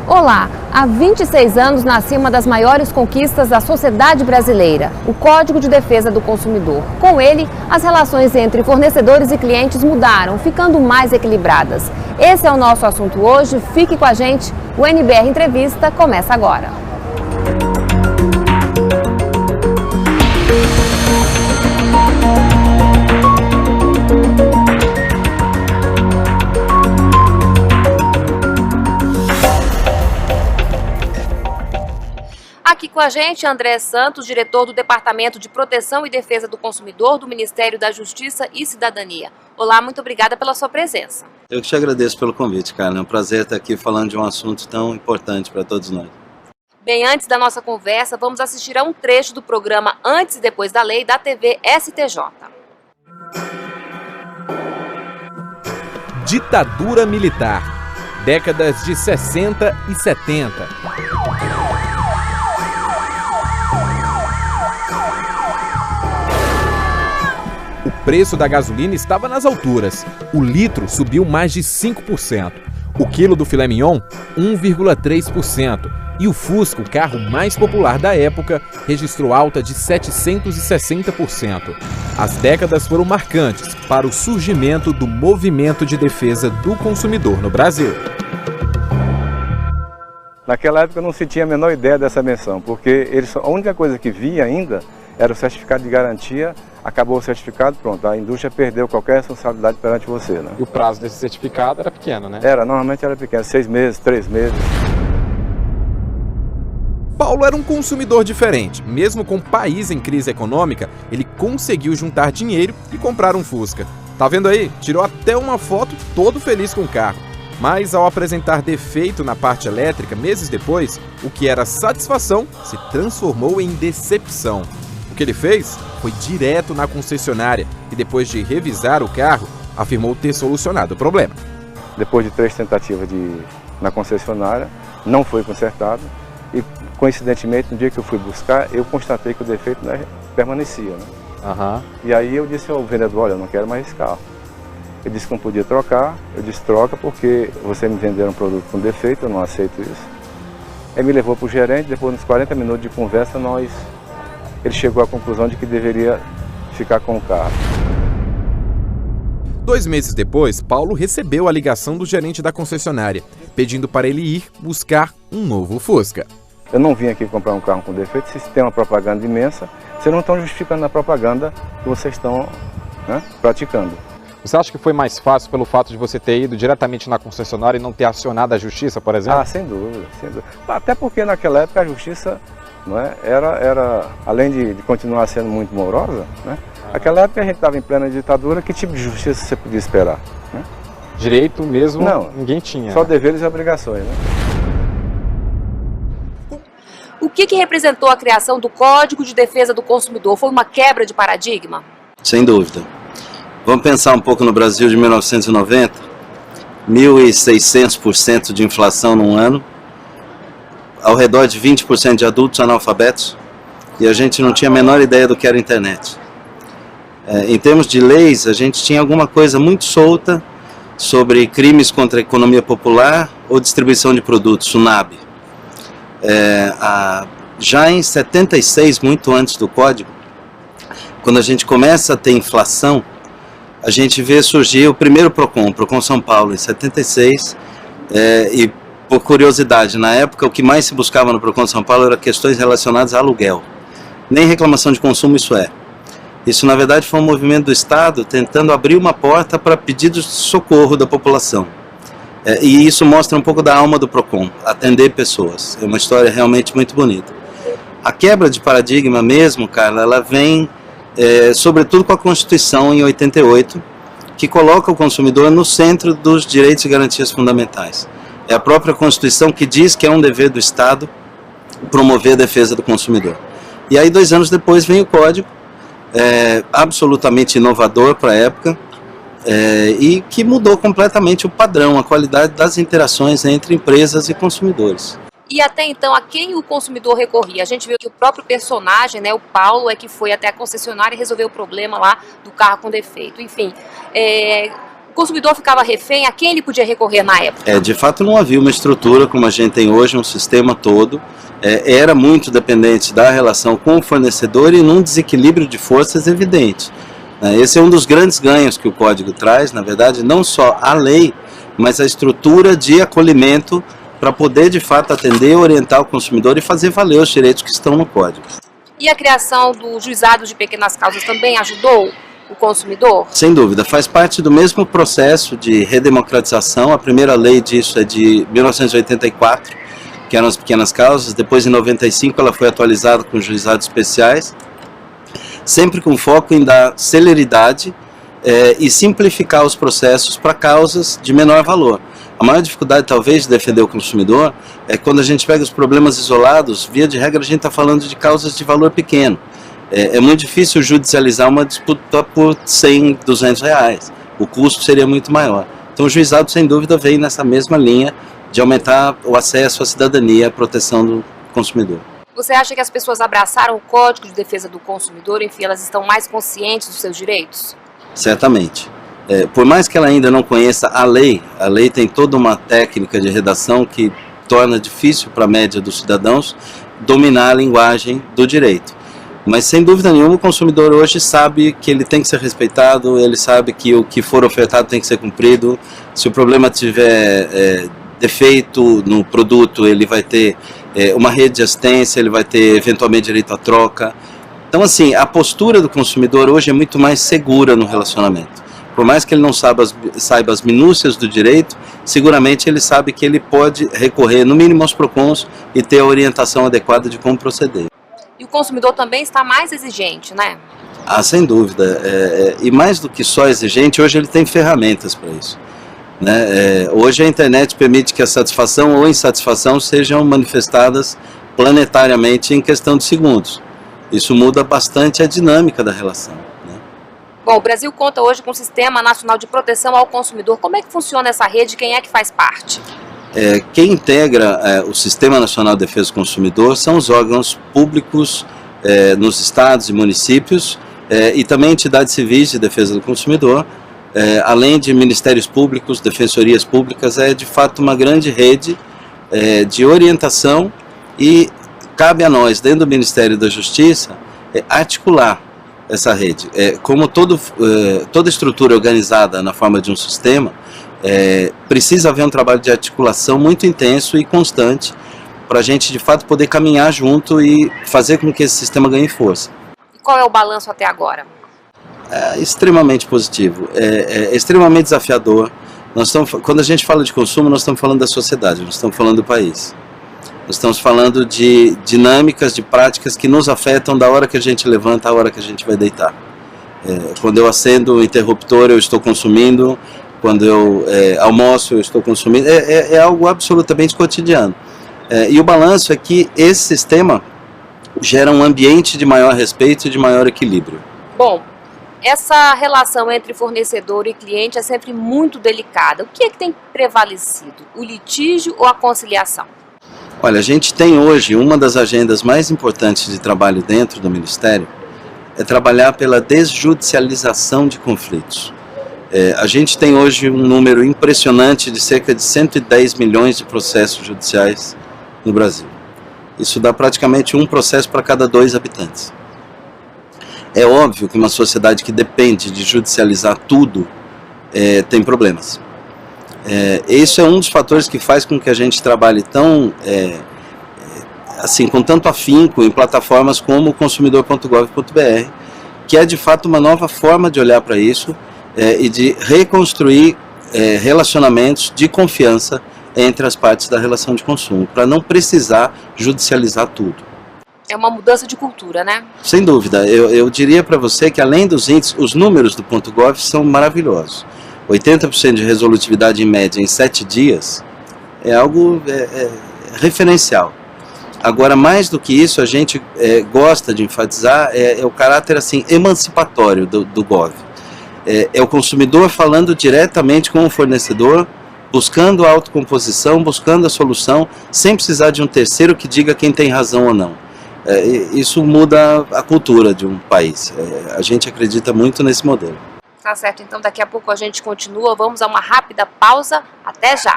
Olá! Há 26 anos nasceu uma das maiores conquistas da sociedade brasileira, o Código de Defesa do Consumidor. Com ele, as relações entre fornecedores e clientes mudaram, ficando mais equilibradas. Esse é o nosso assunto hoje. Fique com a gente. O NBR Entrevista começa agora. Aqui com a gente, André Santos, diretor do Departamento de Proteção e Defesa do Consumidor do Ministério da Justiça e Cidadania. Olá, muito obrigada pela sua presença. Eu que te agradeço pelo convite, Carla. É um prazer estar aqui falando de um assunto tão importante para todos nós. Bem, antes da nossa conversa, vamos assistir a um trecho do programa Antes e Depois da Lei da TV STJ. Ditadura militar. Décadas de 60 e 70. O preço da gasolina estava nas alturas. O litro subiu mais de 5%. O quilo do filé mignon, 1,3%. E o Fusca, o carro mais popular da época, registrou alta de 760%. As décadas foram marcantes para o surgimento do movimento de defesa do consumidor no Brasil. Naquela época não se tinha a menor ideia dessa menção, porque a única coisa que via ainda era o certificado de garantia. Acabou o certificado, pronto, a indústria perdeu qualquer responsabilidade perante você, né? E o prazo desse certificado era pequeno, né? Normalmente era pequeno, 6 meses, 3 meses. Paulo era um consumidor diferente. Mesmo com o país em crise econômica, ele conseguiu juntar dinheiro e comprar um Fusca. Tá vendo aí? Tirou até uma foto todo feliz com o carro. Mas ao apresentar defeito na parte elétrica, meses depois, o que era satisfação se transformou em decepção. O que ele fez foi direto na concessionária e depois de revisar o carro, afirmou ter solucionado o problema. Depois de 3 tentativas na concessionária, não foi consertado e, coincidentemente, no dia que eu fui buscar, eu constatei que o defeito permanecia, né? E aí eu disse ao vendedor, olha, eu não quero mais esse carro. Ele disse que não podia trocar, eu disse troca porque você me vendeu um produto com defeito, eu não aceito isso. Ele me levou para o gerente, depois de uns 40 minutos de conversa, ele chegou à conclusão de que deveria ficar com o carro. 2 meses depois, Paulo recebeu a ligação do gerente da concessionária, pedindo para ele ir buscar um novo Fusca. Eu não vim aqui comprar um carro com defeito, se tem uma propaganda imensa, vocês não estão justificando a propaganda que vocês estão, né, praticando. Você acha que foi mais fácil pelo fato de você ter ido diretamente na concessionária e não ter acionado a justiça, por exemplo? Ah, sem dúvida, sem dúvida. Até porque naquela época a justiça, não é, era além de continuar sendo muito morosa, né? Naquela época a gente estava em plena ditadura, que tipo de justiça você podia esperar? Né? Direito mesmo não, ninguém tinha. Só deveres e obrigações, né? O que representou a criação do Código de Defesa do Consumidor? Foi uma quebra de paradigma? Sem dúvida. Vamos pensar um pouco no Brasil de 1990, 1.600% de inflação num ano, ao redor de 20% de adultos analfabetos, e a gente não tinha a menor ideia do que era internet. Em termos de leis, a gente tinha alguma coisa muito solta sobre crimes contra a economia popular ou distribuição de produtos, o NAB. Já em 76, muito antes do Código, quando a gente começa a ter inflação, a gente vê surgir o primeiro PROCON, PROCON São Paulo, em 76, e por curiosidade, na época o que mais se buscava no PROCON São Paulo eram questões relacionadas a aluguel. Nem reclamação de consumo isso é. Isso na verdade foi um movimento do Estado tentando abrir uma porta para pedidos de socorro da população. E isso mostra um pouco da alma do PROCON, atender pessoas. É uma história realmente muito bonita. A quebra de paradigma mesmo, Carla, ela vem sobretudo com a Constituição em 88, que coloca o consumidor no centro dos direitos e garantias fundamentais. É a própria Constituição que diz que é um dever do Estado promover a defesa do consumidor. E aí 2 anos depois vem o Código, absolutamente inovador para a época, e que mudou completamente o padrão, a qualidade das interações entre empresas e consumidores. E até então, a quem o consumidor recorria? A gente viu que o próprio personagem, né, o Paulo, é que foi até a concessionária e resolveu o problema lá do carro com defeito. Enfim, consumidor ficava refém, a quem ele podia recorrer na época? De fato não havia uma estrutura como a gente tem hoje, um sistema todo. Era muito dependente da relação com o fornecedor e num desequilíbrio de forças evidente. Esse é um dos grandes ganhos que o Código traz, na verdade, não só a lei, mas a estrutura de acolhimento para poder de fato atender, orientar o consumidor e fazer valer os direitos que estão no Código. E a criação do juizado de pequenas causas também ajudou o consumidor? Sem dúvida, faz parte do mesmo processo de redemocratização. A primeira lei disso é de 1984, que eram as pequenas causas. Depois, em 95, ela foi atualizada com juizados especiais, sempre com foco em dar celeridade e simplificar os processos para causas de menor valor. A maior dificuldade, talvez, de defender o consumidor é quando a gente pega os problemas isolados. Via de regra, a gente está falando de causas de valor pequeno. É muito difícil judicializar uma disputa por 100, 200 reais. O custo seria muito maior. Então o juizado, sem dúvida, vem nessa mesma linha de aumentar o acesso à cidadania e à proteção do consumidor. Você acha que as pessoas abraçaram o Código de Defesa do Consumidor, enfim, elas estão mais conscientes dos seus direitos? Certamente. Por mais que ela ainda não conheça a lei tem toda uma técnica de redação que torna difícil para a média dos cidadãos dominar a linguagem do direito. Mas, sem dúvida nenhuma, o consumidor hoje sabe que ele tem que ser respeitado, ele sabe que o que for ofertado tem que ser cumprido. Se o problema tiver defeito no produto, ele vai ter uma rede de assistência, ele vai ter, eventualmente, direito à troca. Então, assim, a postura do consumidor hoje é muito mais segura no relacionamento. Por mais que ele não saiba as minúcias do direito, seguramente ele sabe que ele pode recorrer, no mínimo, aos PROCONs e ter a orientação adequada de como proceder. E o consumidor também está mais exigente, né? Sem dúvida. E mais do que só exigente, hoje ele tem ferramentas para isso. Hoje a internet permite que a satisfação ou insatisfação sejam manifestadas planetariamente em questão de segundos. Isso muda bastante a dinâmica da relação. Bom, o Brasil conta hoje com o Sistema Nacional de Proteção ao Consumidor. Como é que funciona essa rede? Quem é que faz parte? Quem integra o Sistema Nacional de Defesa do Consumidor são os órgãos públicos nos estados e municípios e também entidades civis de defesa do consumidor, além de ministérios públicos, defensorias públicas. É de fato uma grande rede de orientação e cabe a nós, dentro do Ministério da Justiça, articular essa rede. Como toda estrutura organizada na forma de um sistema, precisa haver um trabalho de articulação muito intenso e constante para a gente de fato poder caminhar junto e fazer com que esse sistema ganhe força. E qual é o balanço até agora? Extremamente positivo, extremamente desafiador. Quando a gente fala de consumo, nós estamos falando da sociedade, nós estamos falando do país. Nós estamos falando de dinâmicas, de práticas que nos afetam da hora que a gente levanta à hora que a gente vai deitar. Quando eu acendo o interruptor, eu estou consumindo. Quando eu almoço, eu estou consumindo. É algo absolutamente cotidiano. E o balanço é que esse sistema gera um ambiente de maior respeito e de maior equilíbrio. Bom, essa relação entre fornecedor e cliente é sempre muito delicada. O que é que tem prevalecido? O litígio ou a conciliação? Olha, a gente tem hoje uma das agendas mais importantes de trabalho dentro do Ministério é trabalhar pela desjudicialização de conflitos. A gente tem hoje um número impressionante de cerca de 110 milhões de processos judiciais no Brasil. Isso dá praticamente um processo para cada 2 habitantes. É óbvio que uma sociedade que depende de judicializar tudo tem problemas. Isso é um dos fatores que faz com que a gente trabalhe com tanto afinco em plataformas como o consumidor.gov.br, que é de fato uma nova forma de olhar para isso e de reconstruir relacionamentos de confiança entre as partes da relação de consumo, para não precisar judicializar tudo. É uma mudança de cultura, né? Sem dúvida. Eu diria para você que, além dos índices, os números do .gov são maravilhosos. 80% de resolutividade em média em 7 dias é algo referencial. Agora, mais do que isso, a gente gosta de enfatizar o caráter assim, emancipatório do Gov. É o consumidor falando diretamente com o fornecedor, buscando a autocomposição, buscando a solução, sem precisar de um terceiro que diga quem tem razão ou não. Isso muda a cultura de um país. A gente acredita muito nesse modelo. Tá certo, então daqui a pouco a gente continua, vamos a uma rápida pausa, até já!